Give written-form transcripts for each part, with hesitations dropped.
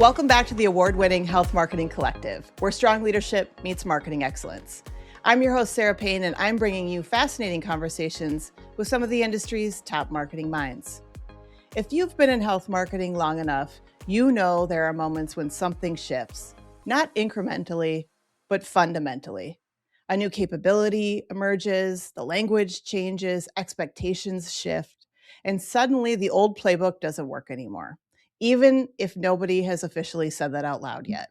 Welcome back to the award-winning Health Marketing Collective, where strong leadership meets marketing excellence. I'm your host, Sara Payne, and I'm bringing you fascinating conversations with some of the industry's top marketing minds. If you've been in health marketing long enough, you know there are moments when something shifts, not incrementally, but fundamentally. A new capability emerges, the language changes, expectations shift, and suddenly the old playbook doesn't work anymore, even if nobody has officially said that out loud yet.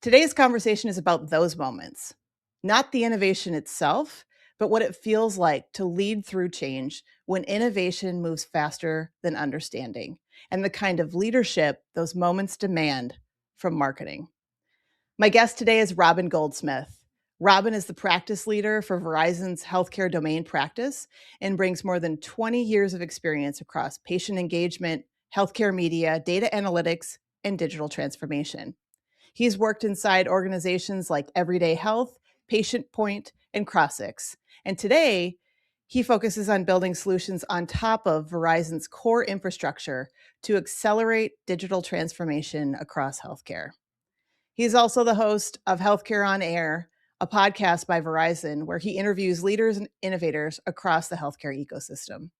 Today's conversation is about those moments, not the innovation itself, but what it feels like to lead through change when innovation moves faster than understanding, and the kind of leadership those moments demand from marketing. My guest today is Robin Goldsmith. Robin is the practice leader for Verizon's healthcare domain practice and brings more than 20 years of experience across patient engagement, healthcare media, data analytics, and digital transformation. He's worked inside organizations like Everyday Health, Patient Point, and Crossix. And today, he focuses on building solutions on top of Verizon's core infrastructure to accelerate digital transformation across healthcare. He's also the host of Healthcare on Air, a podcast by Verizon, where he interviews leaders and innovators across the healthcare ecosystem.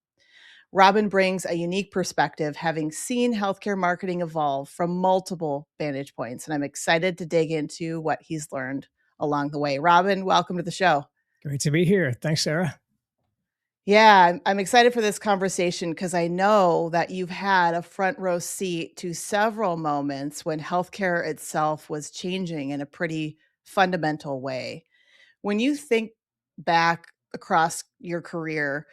Robin brings a unique perspective, having seen healthcare marketing evolve from multiple vantage points, and I'm excited to dig into what he's learned along the way. Robin, welcome to the show. Great to be here. Thanks, Sara. Yeah, I'm excited for this conversation because I know that you've had a front row seat to several moments when healthcare itself was changing in a pretty fundamental way. When you think back across your career,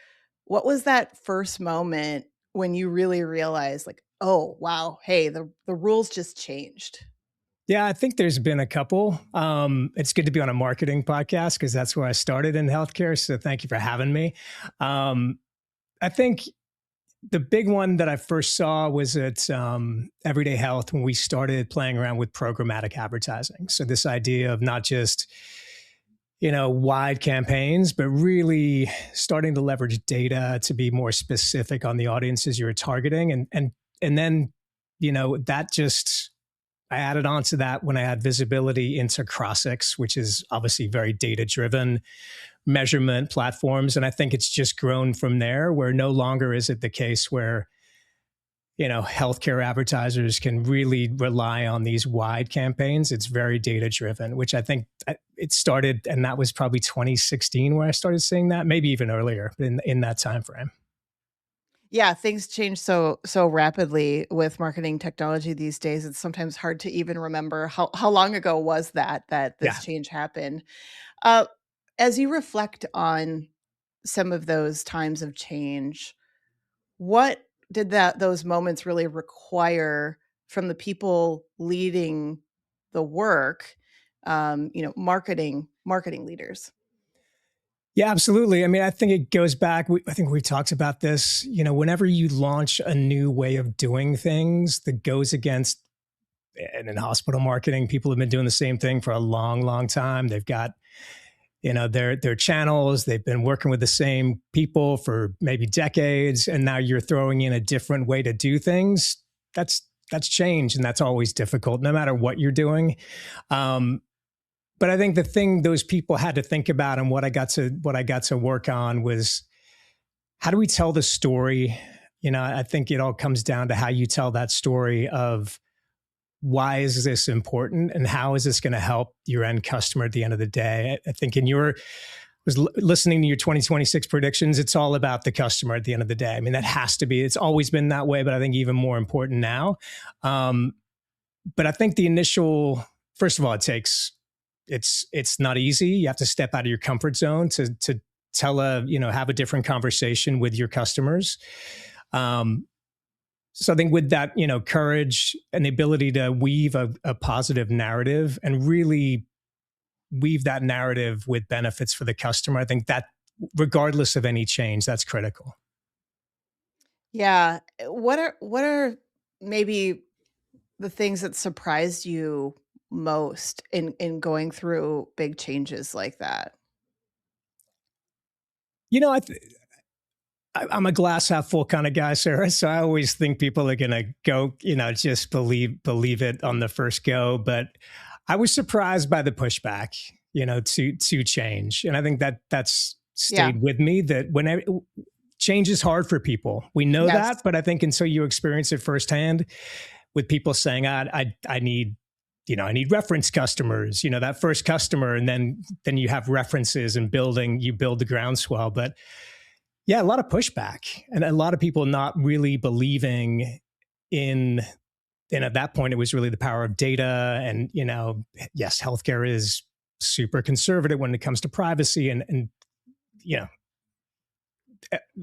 what was that first moment when you really realized, like, oh, wow, hey, the rules just changed? Yeah, I think there's been a couple. It's good to be on a marketing podcast because that's where I started in healthcare. So thank you for having me. I think the big one that I first saw was at Everyday Health when we started playing around with programmatic advertising. So this idea of not just wide campaigns, but really starting to leverage data to be more specific on the audiences you're targeting, and then that just I added on to that when I had visibility into Crossix, which is obviously very data driven measurement platforms. And I think it's just grown from there, where no longer is it the case where, healthcare advertisers can really rely on these wide campaigns. It's very data driven, which I think it started, and that was probably 2016 where I started seeing that, maybe even earlier in that time frame. Yeah, things change so rapidly with marketing technology these days. It's sometimes hard to even remember how long ago was that Yeah. this change happened. Uh, as you reflect on some of those times of change, what did those moments really require from the people leading the work, marketing leaders? Yeah, absolutely. I mean, I think it goes back. I think we talked about this. Whenever you launch a new way of doing things that goes against, and in hospital marketing, people have been doing the same thing for a long, long time. They've got, their channels. They've been working with the same people for maybe decades, and now you're throwing in a different way to do things. That's change, and that's always difficult, no matter what you're doing. But I think the thing those people had to think about, and what I got to work on, was how do we tell the story? I think it all comes down to how you tell that story of why is this important and how is this going to help your end customer at the end of the day. I think listening to your 2026 predictions, it's all about the customer at the end of the day. I mean, that has to be, it's always been that way, but I think even more important now. But I think first of all, it's not easy. You have to step out of your comfort zone to tell have a different conversation with your customers. So I think with that, courage and the ability to weave a positive narrative and really weave that narrative with benefits for the customer, I think that regardless of any change, that's critical. Yeah. What are maybe the things that surprised you most in going through big changes like that? You know, I'm a glass half full kind of guy, Sarah. So I always think people are going to go, just believe it on the first go. But I was surprised by the pushback, to change. And I think that's Yeah. stayed with me, that when change is hard for people. We know Yes. that, but I think until you experience it firsthand, with people saying, I need, I need reference customers, that first customer, and then you have references and you build the groundswell. But yeah, a lot of pushback and a lot of people not really believing in, and at that point, it was really the power of data. And, yes, healthcare is super conservative when it comes to privacy. And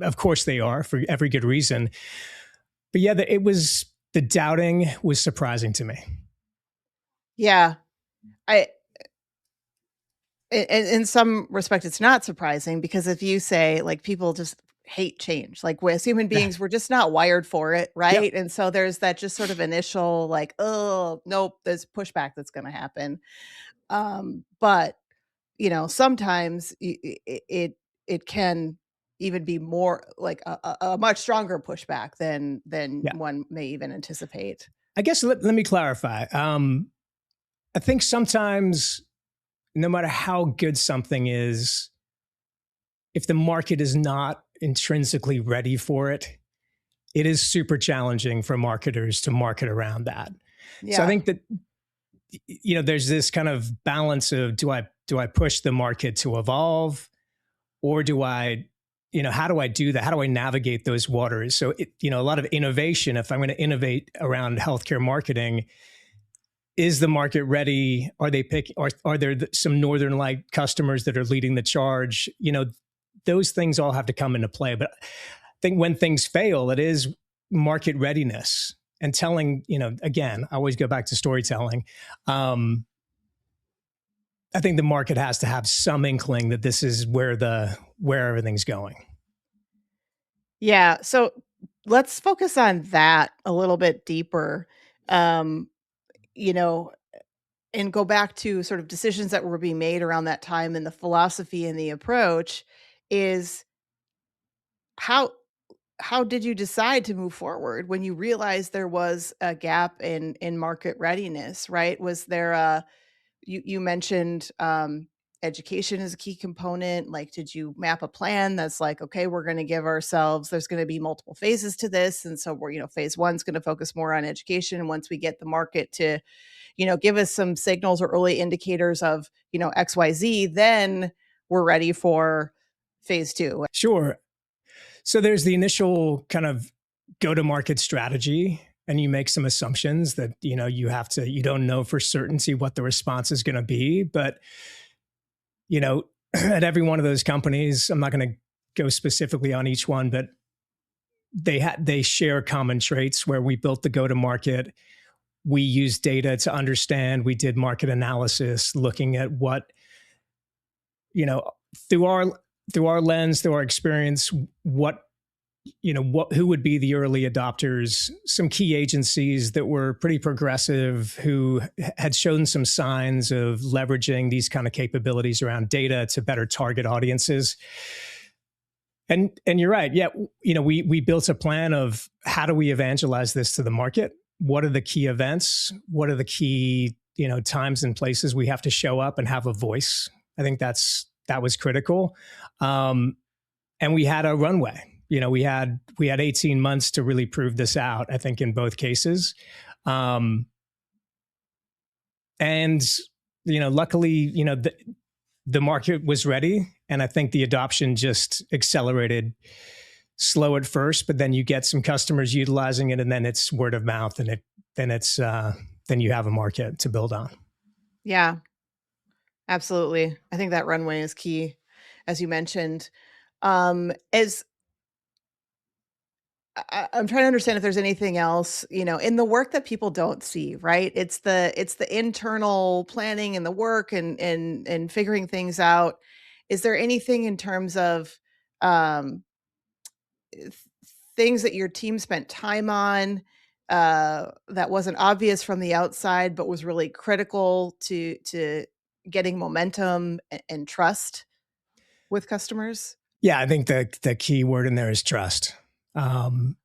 of course they are, for every good reason. But yeah, the doubting was surprising to me. Yeah. I in some respect, it's not surprising, because if you say, like, people just hate change, like, we as human beings, we're just not wired for it, Yep. right? And so there's that just sort of initial, like, oh nope, there's pushback that's going to happen. But sometimes it can even be more like a much stronger pushback than Yeah. one may even anticipate. I guess let me clarify. I think sometimes, no matter how good something is, if the market is not intrinsically ready for it, it is super challenging for marketers to market around that. So I Yeah. think that there's this kind of balance of, do I push the market to evolve, or do I, how do I do that? How do I navigate those waters? So a lot of innovation, if I'm going to innovate around healthcare marketing, is the market ready? Are they are there some Northern Light customers that are leading the charge? Those things all have to come into play. But I think when things fail, it is market readiness and telling, again, I always go back to storytelling. I think the market has to have some inkling that this is where everything's going. Yeah. So let's focus on that a little bit deeper. Um, you know, and go back to sort of decisions that were being made around that time, and the philosophy and the approach is how how did you decide to move forward when you realized there was a gap in market readiness, right? Was there a you mentioned education is a key component. Like, did you map a plan that's like, okay, we're going to give ourselves, there's going to be multiple phases to this. And so we're, phase one's going to focus more on education. And once we get the market to, give us some signals or early indicators of, XYZ, then we're ready for phase two. Sure. So there's the initial kind of go to market strategy, and you make some assumptions that you don't know for certainty what the response is going to be. But at every one of those companies, I'm not going to go specifically on each one, but they share common traits where we built the go to market. We used data to understand. We did market analysis, looking at what, through our lens, through our experience, who would be the early adopters. Some key agencies that were pretty progressive, who had shown some signs of leveraging these kind of capabilities around data to better target audiences. And you're right. Yeah. We built a plan of, how do we evangelize this to the market? What are the key events? What are the key, times and places we have to show up and have a voice? I think that was critical. And we had a runway. We had 18 months to really prove this out, I think, in both cases. And, luckily, the market was ready. And I think the adoption just accelerated, slow at first, but then you get some customers utilizing it, and then it's word of mouth, and then you have a market to build on. Yeah, absolutely. I think that runway is key, as you mentioned. As I'm trying to understand if there's anything else, in the work that people don't see, right? It's the internal planning and the work and figuring things out. Is there anything in terms of um, th- things that your team spent time on that wasn't obvious from the outside, but was really critical to getting momentum and trust with customers? Yeah, I think the key word in there is trust. Um,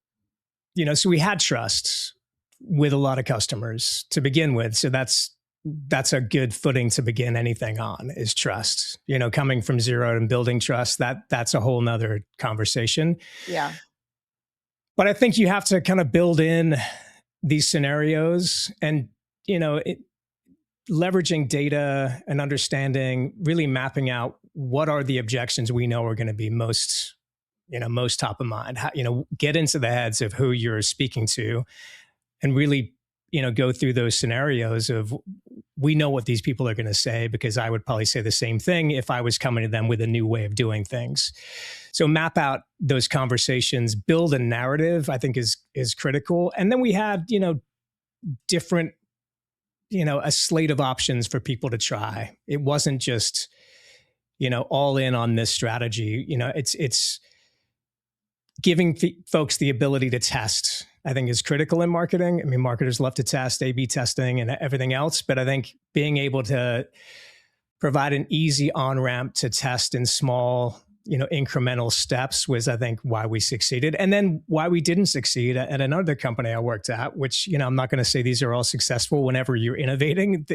so we had trust with a lot of customers to begin with. So that's a good footing to begin anything on, is trust. Coming from zero and building trust, that's a whole nother conversation. Yeah. But I think you have to kind of build in these scenarios and, leveraging data and understanding, really mapping out what are the objections we know are going to be most top of mind. Get into the heads of who you're speaking to and really, go through those scenarios of, we know what these people are going to say, because I would probably say the same thing if I was coming to them with a new way of doing things. So map out those conversations, build a narrative, I think is critical. And then we had, different, a slate of options for people to try. It wasn't just, all in on this strategy. It's giving folks the ability to test, I think, is critical in marketing. I mean, marketers love to test, A/B testing and everything else, but I think being able to provide an easy on-ramp to test in small, incremental steps was, I think, why we succeeded. And then why we didn't succeed at another company I worked at, which, I'm not going to say these are all successful. Whenever you're innovating,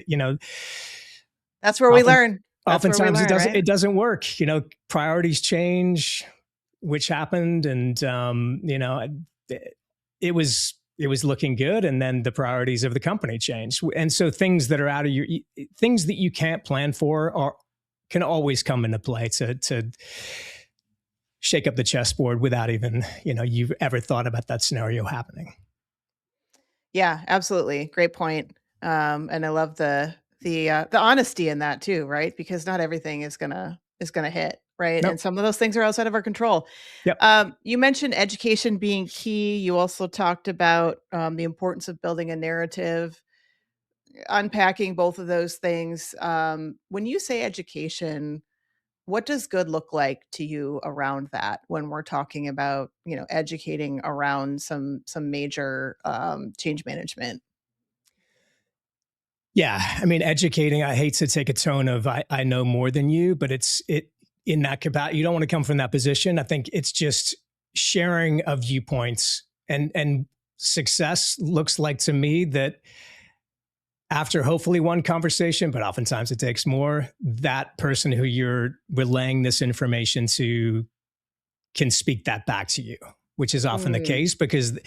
that's where we learn. Oftentimes it doesn't work. Priorities change, which happened. And, it was looking good. And then the priorities of the company changed. And so things that are out of things that you can't plan for can always come into play to shake up the chessboard without even, you've ever thought about that scenario happening. Yeah, absolutely. Great point. And I love the honesty in that too, right? Because not everything is gonna hit, right? Nope. And some of those things are outside of our control. Yep. You mentioned education being key. You also talked about the importance of building a narrative, unpacking both of those things. When you say education, what does good look like to you around that when we're talking about, educating around some major change management? Yeah. I mean, educating, I hate to take a tone of, I know more than you, but it in that capacity, you don't want to come from that position. I think it's just sharing of viewpoints, and success looks like to me that after hopefully one conversation, but oftentimes it takes more, that person who you're relaying this information to can speak that back to you, which is often the case, because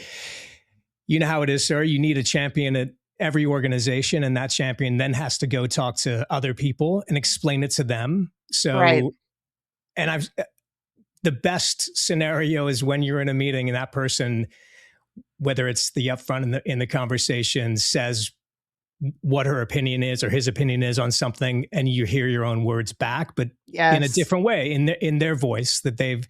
you know how it is, sir. You need a champion at every organization, and that champion then has to go talk to other people and explain it to them. So, Right. And the best scenario is when you're in a meeting and that person, whether it's the upfront in the conversation, says what her opinion is or his opinion is on something, and you hear your own words back, but in a different way, in their voice, that they've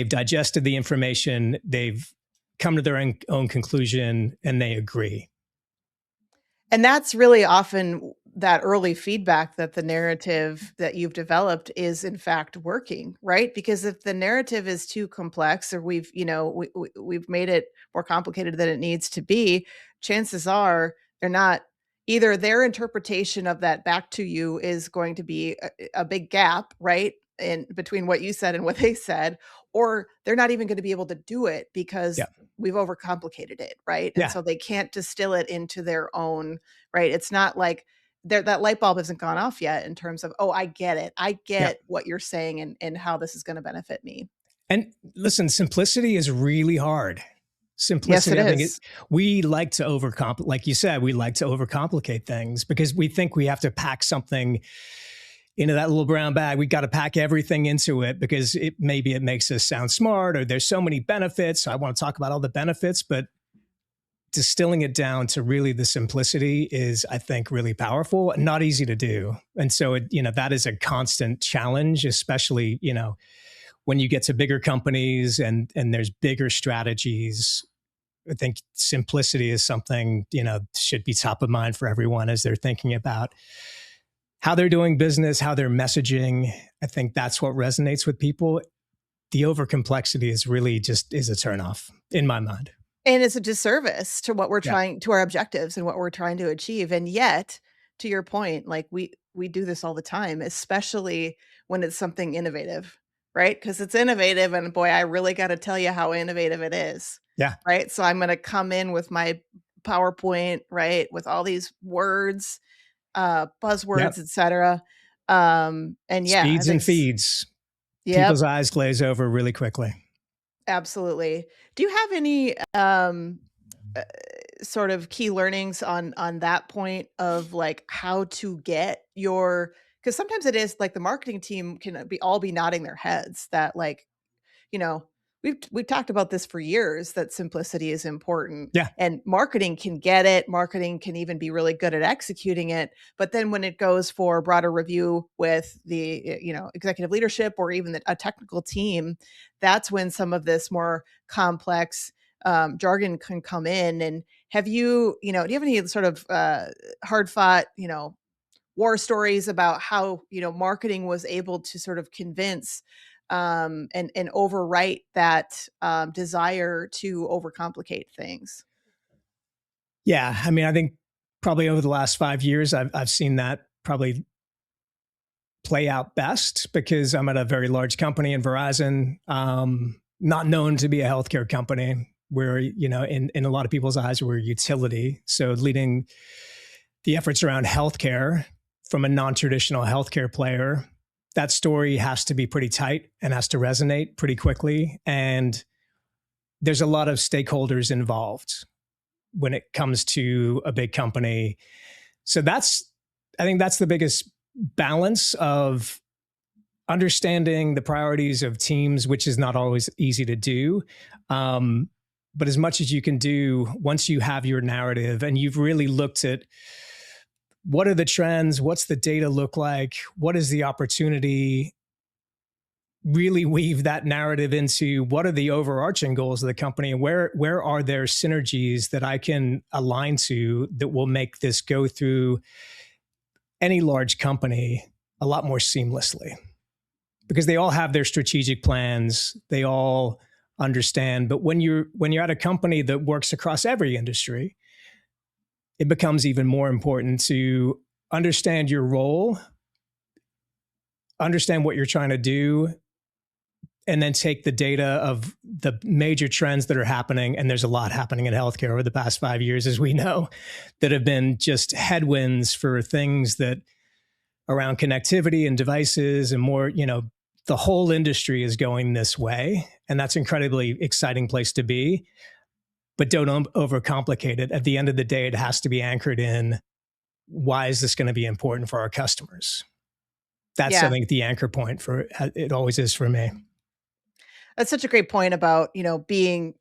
digested the information, they've come to their own conclusion, and they agree. And that's really often that early feedback that the narrative that you've developed is in fact working, right? Because if the narrative is too complex, or we've made it more complicated than it needs to be, chances are they're not, either their interpretation of that back to you is going to be a big gap, right? In between what you said and what they said, or they're not even going to be able to do it because we've overcomplicated it, right? And so they can't distill it into their own, right? It's not like that light bulb hasn't gone off yet in terms of, oh, I get it. I get what you're saying and how this is going to benefit me. And listen, simplicity is really hard. Simplicity, yes, it I think is. We like to overcomplicate, like you said, we like to overcomplicate things because we think we have to pack something into that little brown bag. We got to pack everything into it because maybe it makes us sound smart, or there's so many benefits. So I want to talk about all the benefits, but distilling it down to really the simplicity is, I think, really powerful and not easy to do. And so, that is a constant challenge, especially, when you get to bigger companies and there's bigger strategies. I think simplicity is something, should be top of mind for everyone as they're thinking about how they're doing business, how they're messaging. I think that's what resonates with people. The overcomplexity is really just is a turnoff in my mind. And it's a disservice to what we're trying, to our objectives and what we're trying to achieve. And yet, to your point, like we do this all the time, especially when it's something innovative, right? Because it's innovative, and boy, I really got to tell you how innovative it is, Yeah. right? So I'm going to come in with my PowerPoint, right, with all these words, buzzwords, Yep. etc. And yeah, I Speeds think, and feeds. yep, People's eyes glaze over really quickly. absolutely. Do you have any uh, sort of key learnings on that point of like how to get your, because sometimes it is like the marketing team can be nodding their heads that like, you know, we've talked about this for years that simplicity is important, Yeah. and marketing can get it. Marketing can even be really good at executing it. But then when it goes for broader review with the, executive leadership or even a technical team, that's when some of this more complex jargon can come in. And have you, do you have any sort of hard fought, war stories about how marketing was able to sort of convince and overwrite that desire to overcomplicate things? Yeah. I mean, I think probably over the last 5 years, I've seen that probably play out best because I'm at a very large company in Verizon, not known to be a healthcare company. Where, in a lot of people's eyes, we're a utility. So leading the efforts around healthcare from a non-traditional healthcare player, that story has to be pretty tight and has to resonate pretty quickly. And there's a lot of stakeholders involved when it comes to a big company. So I think that's the biggest balance of understanding the priorities of teams, which is not always easy to do. But as much as you can do once you have your narrative and you've really looked at what are the trends, what's the data look like, what is the opportunity, really weave that narrative into what are the overarching goals of the company, and where are there synergies that I can align to that will make this go through any large company a lot more seamlessly, because they all have their strategic plans, they all understand. But when you're at a company that works across every industry, it becomes even more important to understand your role, understand what you're trying to do, and then take the data of the major trends that are happening. And there's a lot happening in healthcare over the past 5 years, as we know, that have been just headwinds for things that around connectivity and devices and more, the whole industry is going this way. And that's an incredibly exciting place to be. But don't overcomplicate it. At the end of the day, it has to be anchored in, why is this going to be important for our customers? That's, I Yeah, think, the anchor point for it always is for me. that's such a great point about being,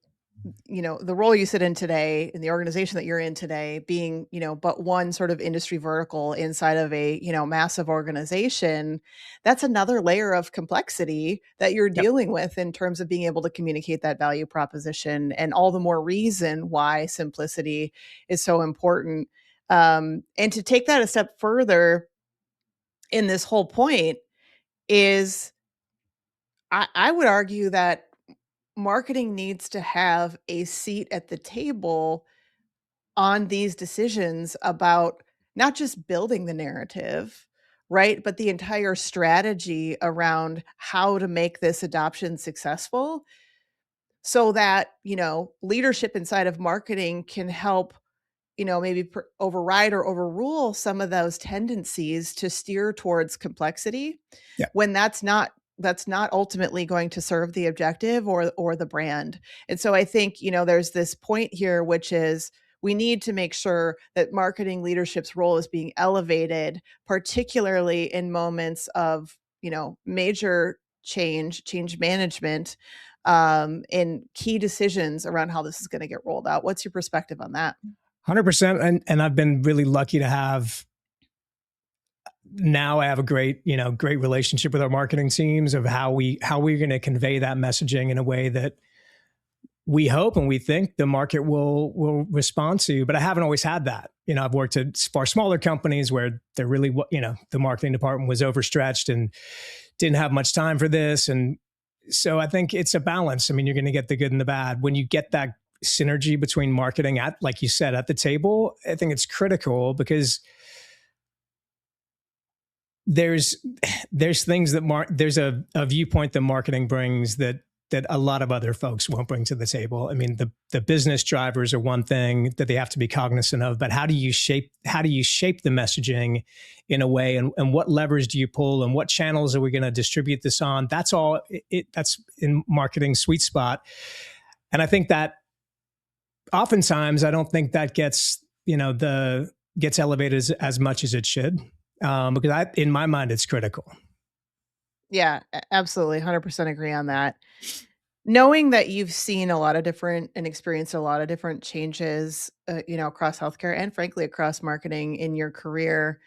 the role you sit in today in the organization that you're in today being, but one sort of industry vertical inside of a, massive organization. That's another layer of complexity that you're Yep. dealing with in terms of being able to communicate that value proposition, and all the more reason why simplicity is so important. And to take that a step further in this whole point is, I would argue that marketing needs to have a seat at the table on these decisions about not just building the narrative, right? But the entire strategy around how to make this adoption successful, so that, leadership inside of marketing can help, maybe override or overrule some of those tendencies to steer towards complexity Yeah. when that's not ultimately going to serve the objective or the brand. And so I think, there's this point here, which is we need to make sure that marketing leadership's role is being elevated, particularly in moments of, major change management, in key decisions around how this is going to get rolled out. What's your perspective on that? 100%. And I've been really lucky to have, now I have a great relationship with our marketing teams of how we're going to convey that messaging in a way that we hope and we think the market will respond to. But I haven't always had that. I've worked at far smaller companies where they're really, the marketing department was overstretched and didn't have much time for this. And so I think it's a balance. I mean, you're going to get the good and the bad. When you get that synergy between marketing at, like you said, at the table, I think it's critical, because there's things that there's a viewpoint that marketing brings that a lot of other folks won't bring to the table. I mean, the business drivers are one thing that they have to be cognizant of, but how do you shape the messaging in a way, and what levers do you pull, and what channels are we going to distribute this on? That's all. That's in marketing sweet spot, and I think that oftentimes I don't think that gets gets elevated as much as it should, because in my mind it's critical. Yeah, absolutely. 100% agree on that. Knowing that you've seen a lot of different and experienced a lot of different changes, across healthcare and frankly across marketing in your career,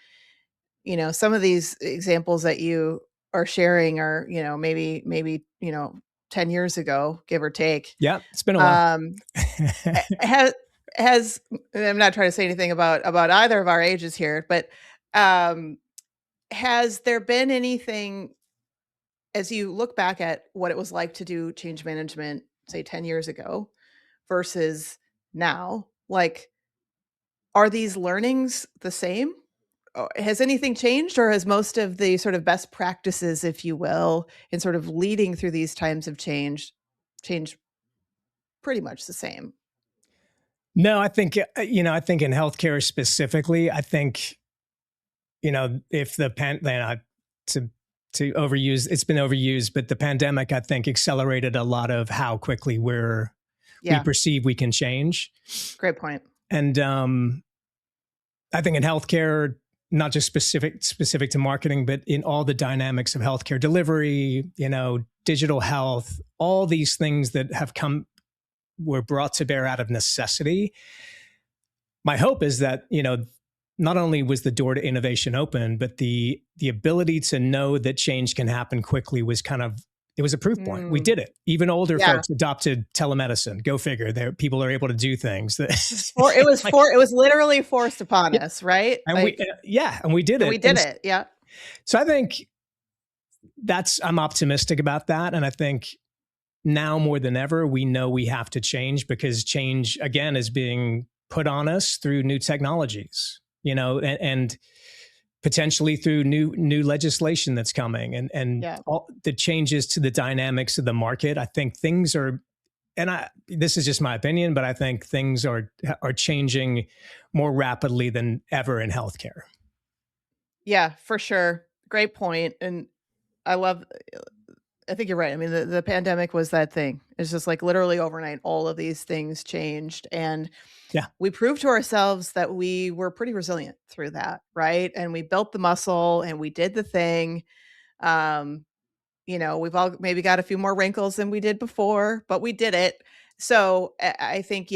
some of these examples that you are sharing are, maybe 10 years ago, give or take. Yeah, it's been a while. Has I'm not trying to say anything about either of our ages here, but has there been anything, as you look back at what it was like to do change management, say 10 years ago versus now, like, are these learnings the same? Has anything changed, or has most of the sort of best practices, if you will, in sort of leading through these times of changed pretty much the same? No, I think, I think in healthcare specifically, I think, if the to overuse, it's been overused, but the pandemic, I think, accelerated a lot of how quickly we perceive we can change. Great point. And I think in healthcare, not just specific to marketing, but in all the dynamics of healthcare delivery, digital health, all these things that were brought to bear out of necessity. My hope is that, not only was the door to innovation open, but the ability to know that change can happen quickly was it was a proof point. We did it. Even older folks adopted telemedicine. Go figure. People are able to do things. It was literally forced upon us, right? And we did it. We did it. Yeah. So I think I'm optimistic about that. And I think now more than ever, we know we have to change, because change, again, is being put on us through new technologies, and potentially through new legislation that's coming, and all the changes to the dynamics of the market. I think things are, this is just my opinion, but I think things are changing more rapidly than ever in healthcare. Yeah, for sure. Great point. And I think you're right. I mean, the pandemic was that thing. It's just like literally overnight, all of these things changed. And we proved to ourselves that we were pretty resilient through that, right? And we built the muscle and we did the thing. We've all maybe got a few more wrinkles than we did before, but we did it. So I think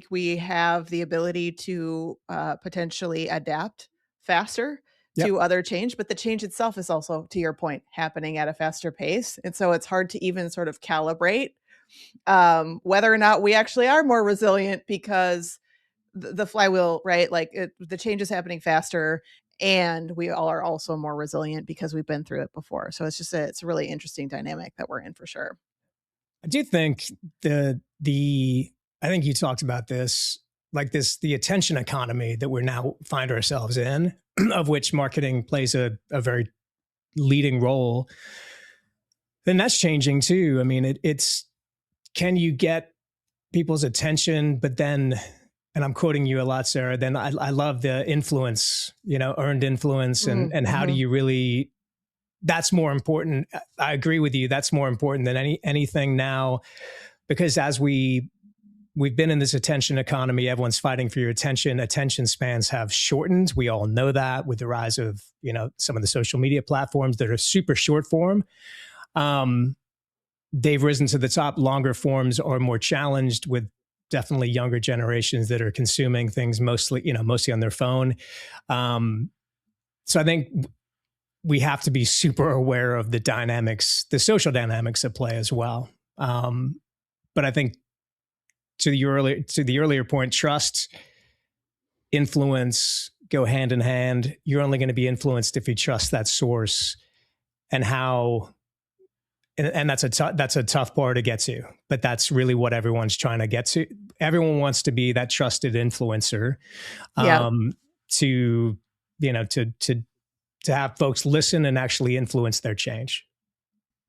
we have the ability to potentially adapt faster to other change, but the change itself is also, to your point, happening at a faster pace. And so it's hard to even sort of calibrate whether or not we actually are more resilient, because the flywheel, right? Like the change is happening faster, and we all are also more resilient because we've been through it before. So it's just it's a really interesting dynamic that we're in, for sure. I do think I think you talked about this, like the attention economy that we're now find ourselves in, of which marketing plays a very leading role. Then that's changing too. I mean, it's can you get people's attention, but then, and I'm quoting you a lot, Sara, then I love the influence, earned influence, and how do you really, that's more important. I agree with you. That's more important than anything now, because as we've been in this attention economy, everyone's fighting for your attention. Attention spans have shortened. We all know that, with the rise of, some of the social media platforms that are super short form. They've risen to the top. Longer forms are more challenged, with definitely younger generations that are consuming things mostly on their phone. So I think we have to be super aware of the social dynamics at play as well. But I think to the earlier point, trust, influence go hand in hand. You're only going to be influenced if you trust that source, and that's a tough part to get to, but that's really what everyone's trying to get to. Everyone wants to be that trusted influencer, to to have folks listen and actually influence their change.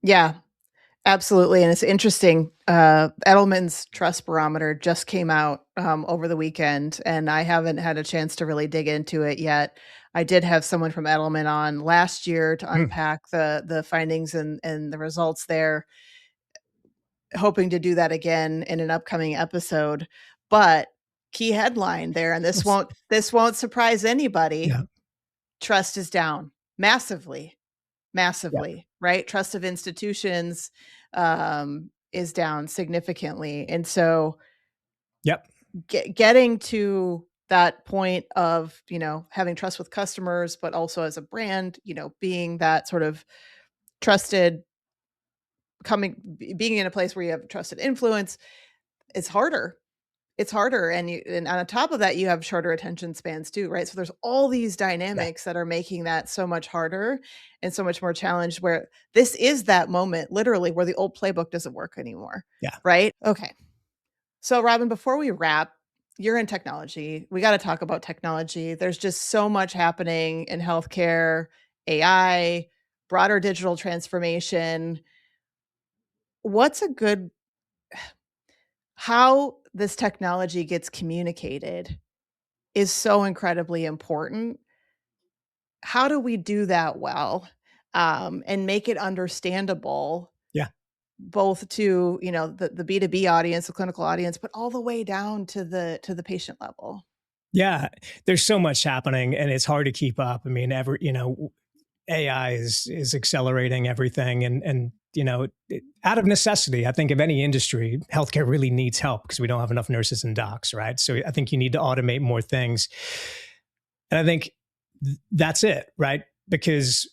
Yeah, absolutely. And it's interesting. Edelman's Trust Barometer just came out over the weekend, and I haven't had a chance to really dig into it yet. I did have someone from Edelman on last year to Mm, unpack the findings and the results there, hoping to do that again in an upcoming episode. But key headline there, and that's- this won't surprise anybody. yeah, Trust is down massively, yeah, massively, right? Trust of institutions is down significantly. And so yep, getting to that point of, having trust with customers, but also as a brand, being that sort of trusted being in a place where you have trusted influence, it's harder. It's harder. And on top of that, you have shorter attention spans too, right? So there's all these yeah, dynamics that are making that so much harder and so much more challenged, where this is that moment literally where the old playbook doesn't work anymore. yeah, Right. Okay. So Robin, before we wrap, you're in technology. We got to talk about technology. There's just so much happening in healthcare, AI, broader digital transformation. What's a good How this technology gets communicated is so incredibly important. How do we do that well, and make it understandable yeah. both to, the B2B audience, the clinical audience, but all the way down to the patient level? Yeah, there's so much happening, and it's hard to keep up. I mean, AI is accelerating everything, and out of necessity, I think of any industry, healthcare really needs help because we don't have enough nurses and docs, right? So I think you need to automate more things, and I think that's it, right? Because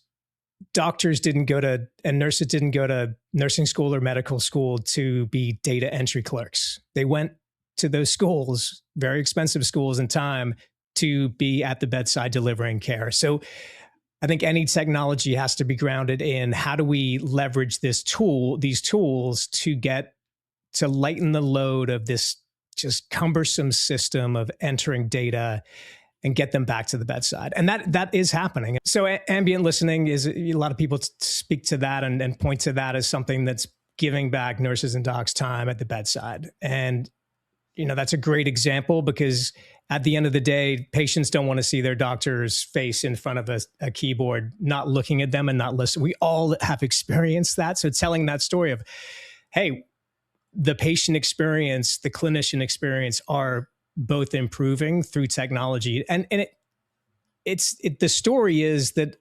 doctors didn't go to and nurses didn't go to nursing school or medical school to be data entry clerks. They went to those schools, very expensive schools and time, to be at the bedside delivering care. So I think any technology has to be grounded in how do we leverage these tools to lighten the load of this just cumbersome system of entering data and get them back to the bedside. And that is happening. So ambient listening is, a lot of people speak to that and point to that as something that's giving back nurses and docs time at the bedside. And that's a great example because at the end of the day, patients don't want to see their doctor's face in front of a keyboard, not looking at them and not listening. We all have experienced that. So telling that story of, hey, the patient experience, the clinician experience are both improving through technology. And the story is that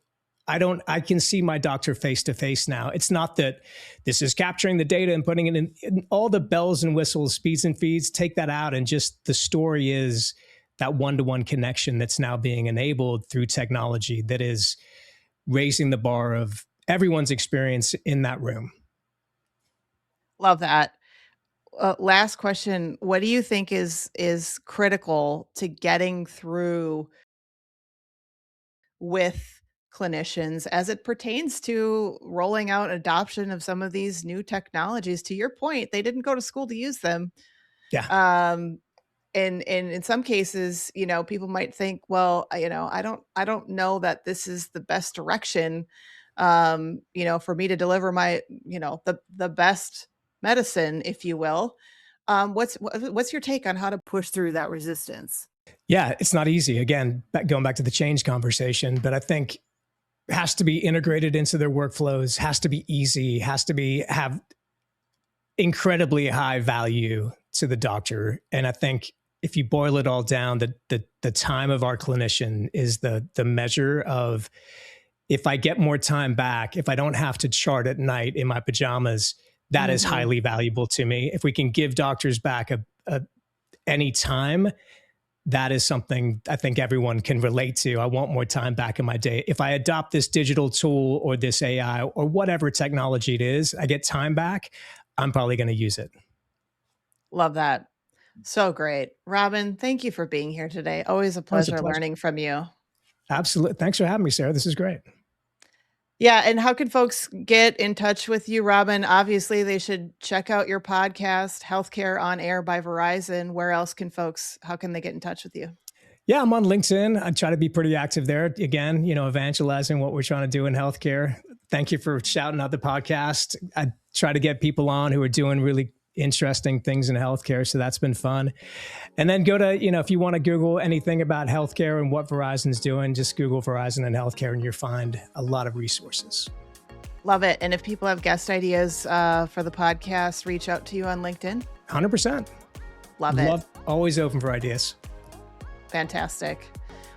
I can see my doctor face to face now. It's not that this is capturing the data and putting it in all the bells and whistles, speeds and feeds, take that out. And just the story is that one-to-one connection that's now being enabled through technology that is raising the bar of everyone's experience in that room. Love that. Last question. What do you think is critical to getting through with clinicians as it pertains to rolling out adoption of some of these new technologies? To your point, they didn't go to school to use them. Yeah. Um, and in some cases, people might think, well, I don't know that this is the best direction, for me to deliver my, the best medicine, if you will. What's your take on how to push through that resistance? Yeah, it's not easy. Again, going back to the change conversation, but I think it has to be integrated into their workflows, has to be easy, has to have incredibly high value to the doctor. And I think if you boil it all down, the time of our clinician is the measure of, if I get more time back, if I don't have to chart at night in my pajamas, that is Mhm. highly valuable to me. If we can give doctors back any time, that is something I think everyone can relate to. I want more time back in my day. If I adopt this digital tool or this AI or whatever technology it is, I get time back, I'm probably going to use it. Love that. So great. Robin, thank you for being here today. Always a That was a pleasure pleasure. learning from you. Absolutely. Thanks for having me, Sarah. This is great. Yeah, and how can folks get in touch with you, Robin? Obviously, they should check out your podcast, Healthcare on Air by Verizon. Where else can how can they get in touch with you? Yeah, I'm on LinkedIn. I try to be pretty active there. Again, evangelizing what we're trying to do in healthcare. Thank you for shouting out the podcast. I try to get people on who are doing really interesting things in healthcare. So that's been fun. And then go to, if you want to Google anything about healthcare and what Verizon's doing, just Google Verizon and healthcare and you'll find a lot of resources. Love it. And if people have guest ideas for the podcast, reach out to you on LinkedIn. 100%. Love it. Always open for ideas. Fantastic.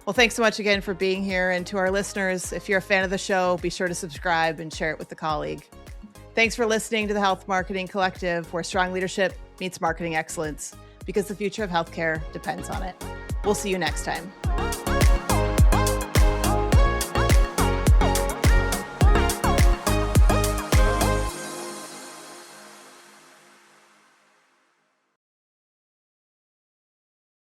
Well, thanks so much again for being here. And to our listeners, if you're a fan of the show, be sure to subscribe and share it with a colleague. Thanks for listening to the Health Marketing Collective, where strong leadership meets marketing excellence, because the future of healthcare depends on it. We'll see you next time.